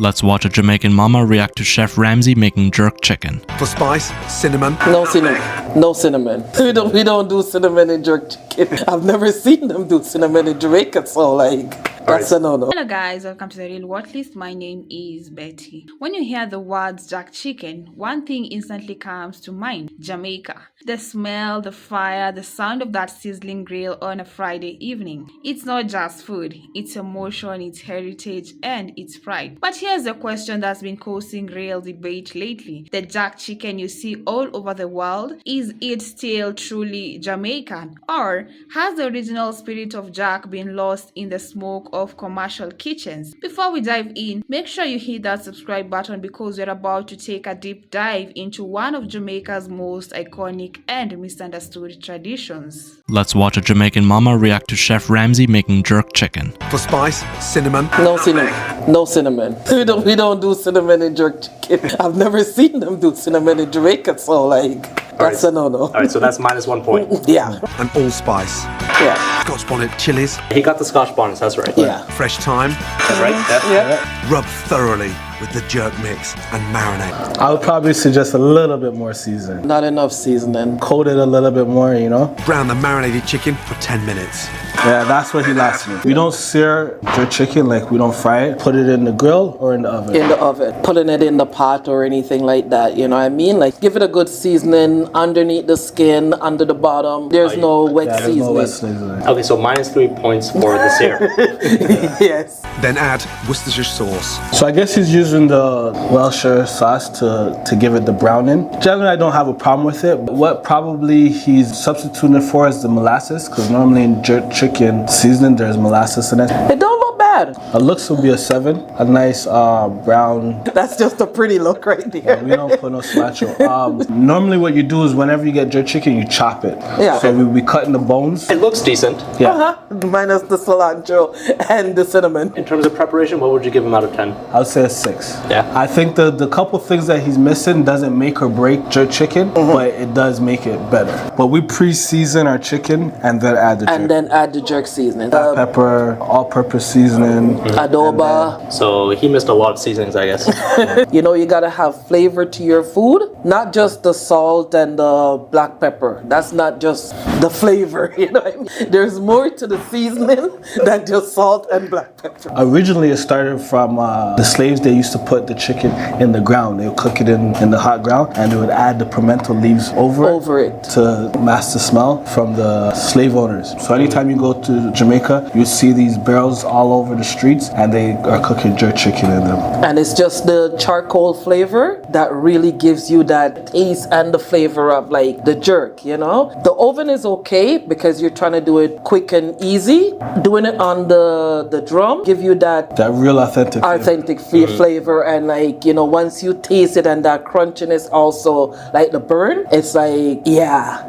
Let's watch a Jamaican mama react to Chef Ramsay making jerk chicken. For spice, cinnamon. No cinnamon. No cinnamon. We don't do cinnamon in jerk chicken. I've never seen them do cinnamon in Jamaica, so that's a no-no. Hello guys, welcome to the Real What List. My name is Betty. When you hear the words jerk chicken, one thing instantly comes to mind: Jamaica. The smell, the fire, the sound of that sizzling grill on a Friday evening. It's not just food, it's emotion, it's heritage, and it's pride. But here's a question that's been causing real debate lately. The jerk chicken you see all over the world, is it still truly Jamaican? Or has the original spirit of jerk been lost in the smoke of commercial kitchens? Before we dive in, make sure you hit that subscribe button because we're about to take a deep dive into one of Jamaica's most iconic and misunderstood traditions. Let's watch a Jamaican mama react to Chef Ramsay making jerk chicken. For spice, cinnamon. No cinnamon. No cinnamon. We don't do cinnamon in jerk chicken. I've never seen them do cinnamon in Jamaica, so that's a no-no. Alright, so that's minus 1 point. Yeah. And allspice. Yeah. Scotch bonnet chilies. He got the Scotch bonnets, that's right. Yeah. Fresh thyme. That's right. Yeah. Rub thoroughly with the jerk mix and marinate. I would probably suggest a little bit more seasoning. Not enough seasoning. Coat it a little bit more, you know? Brown the marinated chicken for 10 minutes. Yeah, that's what he lost me. We don't sear your chicken, we don't fry it. Put it in the grill or in the oven. In the oven. Putting it in the pot or anything like that, you know what I mean? Give it a good seasoning underneath the skin, under the bottom. There's no wet seasoning. No wet seasoning. Okay, so minus 3 points for the sear. Yes. Then add Worcestershire sauce. So I guess he's using the Welshire sauce to give it the browning. Generally, I don't have a problem with it. But what probably he's substituting it for is the molasses, because normally in jerk chicken seasoning, there's molasses in it. It don't look bad. It looks will be a 7. A nice brown. That's just a pretty look right there. We don't put no cilantro. Normally what you do is whenever you get jerk chicken, you chop it. Yeah. So we cut in the bones. It looks decent. Yeah. Minus the cilantro and the cinnamon. In terms of preparation, what would you give him out of 10? I would say a 6. Yeah. I think the couple things that he's missing doesn't make or break jerk chicken, but it does make it better. But we pre-season our chicken and then add the jerk. And then add the jerk seasoning. Black pepper, all-purpose seasoning. Adoba. So he missed a lot of seasonings, I guess. You know, you gotta have flavor to your food. Not just the salt and the black pepper. That's not just the flavor, you know what I mean? There's more to the seasoning than just salt and black pepper. Originally it started from the slaves. They used to put the chicken in the ground. They would cook it in the hot ground and they would add the pimento leaves over it to mask the smell from the slave owners. So anytime you go to Jamaica, you see these barrels all over the streets and they are cooking jerk chicken in them. And it's just the charcoal flavor that really gives you that taste and the flavor of the jerk, you know? The oven is okay because you're trying to do it quick and easy. Doing it on the drum give you that real authentic flavor, and once you taste it and that crunchiness also the burn, it's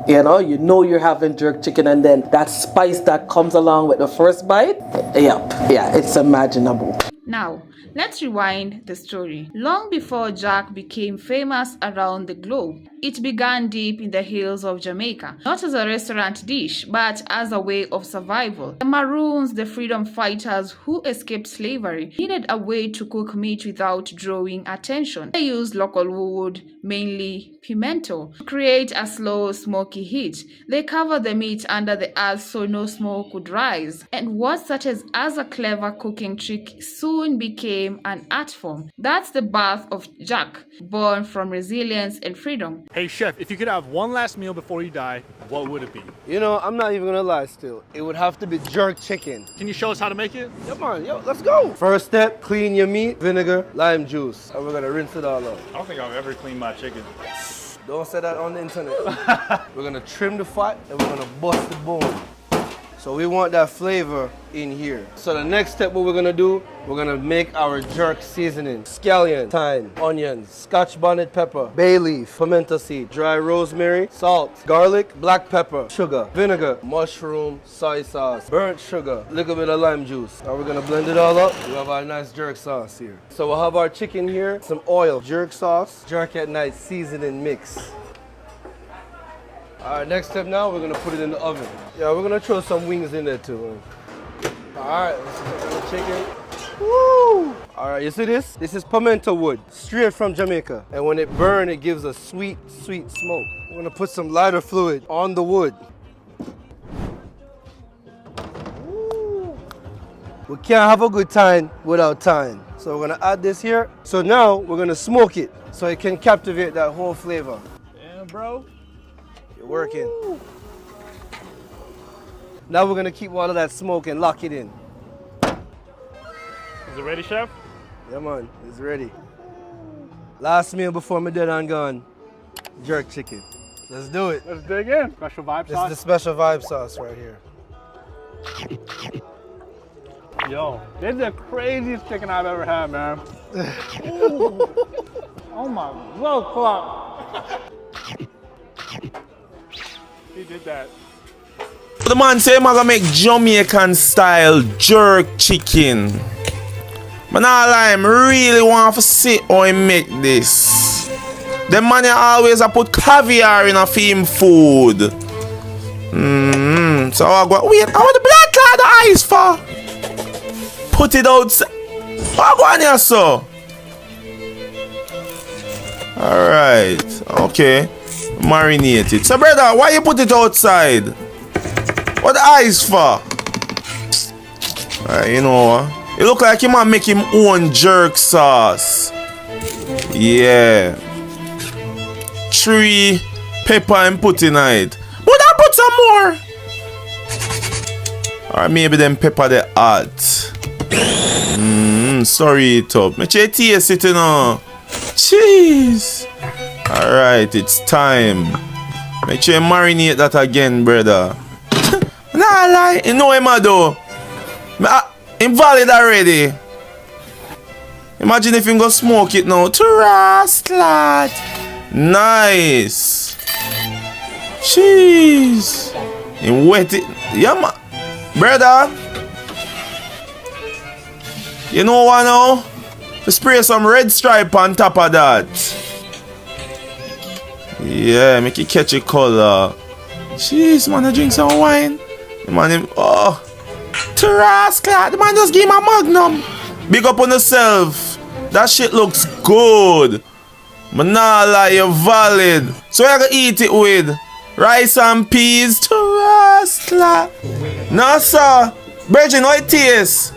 you know you're having jerk chicken, and then that spice that comes along with the first bite, it's imaginable. Now, let's rewind the story. Long before jerk became famous around the globe, it began deep in the hills of Jamaica, not as a restaurant dish, but as a way of survival. The Maroons, the freedom fighters who escaped slavery, needed a way to cook meat without drawing attention. They used local wood, mainly pimento, to create a slow, smoky heat. They covered the meat under the earth so no smoke would rise. And what started as a clever cooking trick soon became an art form. That's the birth of jerk, born from resilience and freedom. Hey chef, if you could have one last meal before you die, what would it be? You know, I'm not even gonna lie still. It would have to be jerk chicken. Can you show us how to make it? Come on, let's go. First step, clean your meat, vinegar, lime juice. And we're gonna rinse it all out. I don't think I've ever cleaned my chicken. Don't say that on the internet. We're gonna trim the fat and we're gonna bust the bone. So we want that flavor in here. So the next step, what we're gonna do, we're gonna make our jerk seasoning. Scallion, thyme, onions, Scotch bonnet pepper, bay leaf, pimento seed, dry rosemary, salt, garlic, black pepper, sugar, vinegar, mushroom, soy sauce, burnt sugar, little bit of lime juice. Now we're gonna blend it all up. We have our nice jerk sauce here. So we'll have our chicken here, some oil, jerk sauce, jerk at night seasoning mix. Alright, next step now, we're gonna put it in the oven. Yeah, we're gonna throw some wings in there too. Alright, let's cook the chicken. Woo! All right, you see this? This is pimento wood, straight from Jamaica. And when it burns, it gives a sweet, sweet smoke. I'm gonna put some lighter fluid on the wood. We can't have a good time without time. So we're gonna add this here. So now we're gonna smoke it so it can captivate that whole flavor. Damn, bro. You're working. Now we're gonna keep all of that smoke and lock it in. Is it ready, chef? Yeah, man, it's ready. Last meal before me dead and gone, jerk chicken. Let's do it. Let's dig in. Special vibe This sauce. is the special vibe sauce right here. Yo, this is the craziest chicken I've ever had, man. Ooh. Oh my blood clot. He did that. The man say I'm gonna make Jamaican style jerk chicken. But nah lie, I really want to see how he make this. The man always put caviar in a film food. So I go, wait, I want the black cloud the ice for. Put it outside. What go on here, so? Alright, okay. Marinate it. So brother, why you put it outside? What the ice for? You know, it look like he might make him own jerk sauce. Yeah. 3 pepper and put in it. But I put some more. Or maybe them pepper the hot. Sorry it up. Make you taste it, you know. Cheese. Alright, it's time. Make sure you marinate that again, brother. Nah lie, you know him do. Invalid already. Imagine if you go smoke it now. Trustlat. Nice. Cheese. And wet it. Yeah, man. Brother. You know what now? Spray some red stripe on top of that. Yeah, make it catch a color. Jeez, man, I drink some wine. Man, oh. Terrascla, the man just gave him a magnum. Big up on yourself. That shit looks good. But nah lie, you're valid. So I gonna eat it with rice and peas. Terrascla. No sir. Bridget, how it tastes?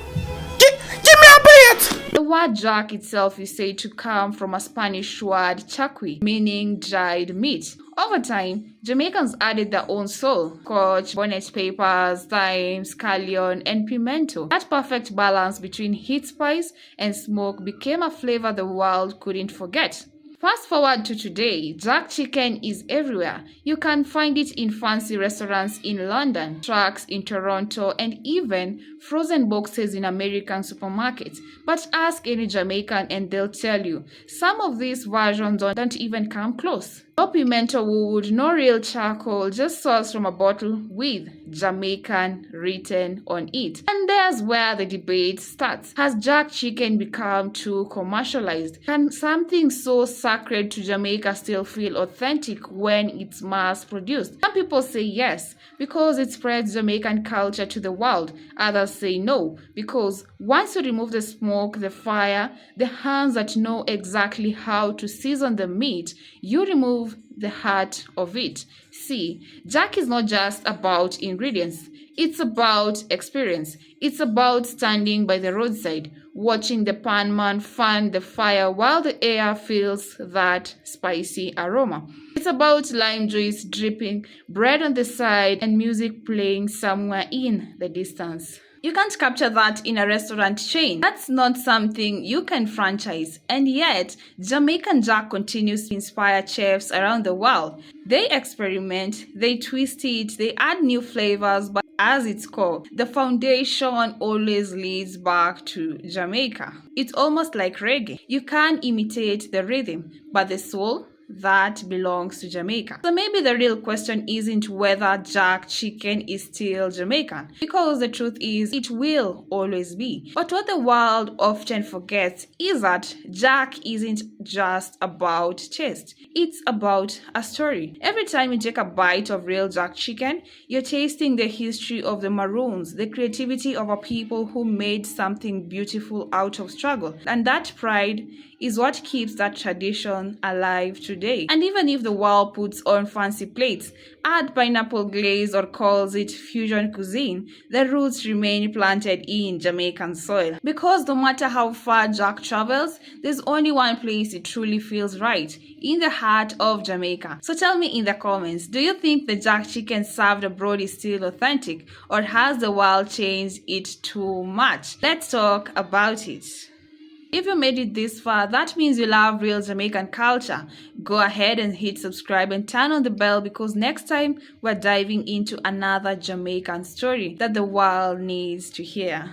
Give me a bit. The word jack itself is said to come from a Spanish word chaqui, meaning dried meat. Over time, Jamaicans added their own soul, scotch, bonnet peppers, thyme, scallion, and pimento. That perfect balance between heat, spice, and smoke became a flavor the world couldn't forget. Fast forward to today, jack chicken is everywhere. You can find it in fancy restaurants in London, trucks in Toronto, and even frozen boxes in American supermarkets. But ask any Jamaican and they'll tell you, some of these versions don't even come close. No pimento wood, no real charcoal, just sauce from a bottle with Jamaican written on it. And there's where the debate starts. Has jack chicken become too commercialized? Can something so sacred to Jamaica still feel authentic when it's mass produced? Some people say yes, because it spreads Jamaican culture to the world. Others say no, because once you remove the smoke, the fire, the hands that know exactly how to season the meat, you remove the heart of it. See, jack is not just about ingredients. It's about experience. It's about standing by the roadside, watching the pan man fan the fire while the air fills that spicy aroma. It's about lime juice dripping, bread on the side, and music playing somewhere in the distance. You can't capture that in a restaurant chain. That's not something you can franchise. And yet, Jamaican Jack continues to inspire chefs around the world. They experiment, they twist it, they add new flavors, but as its core, the foundation always leads back to Jamaica. It's almost like reggae. You can't imitate the rhythm, but the soul, that belongs to Jamaica. So maybe the real question isn't whether jerk chicken is still Jamaican, because the truth is it will always be. But what the world often forgets is that jerk isn't just about taste. It's about a story. Every time you take a bite of real jerk chicken, you're tasting the history of the Maroons, the creativity of a people who made something beautiful out of struggle. And that pride is what keeps that tradition alive today. And even if the world puts on fancy plates, add pineapple glaze or calls it fusion cuisine, the roots remain planted in Jamaican soil. Because no matter how far jerk travels, there's only one place it truly feels right, in the heart of Jamaica. So tell me in the comments, do you think the jerk chicken served abroad is still authentic, or has the world changed it too much? Let's talk about it. If you made it this far, that means you love real Jamaican culture. Go ahead and hit subscribe and turn on the bell, because next time we're diving into another Jamaican story that the world needs to hear.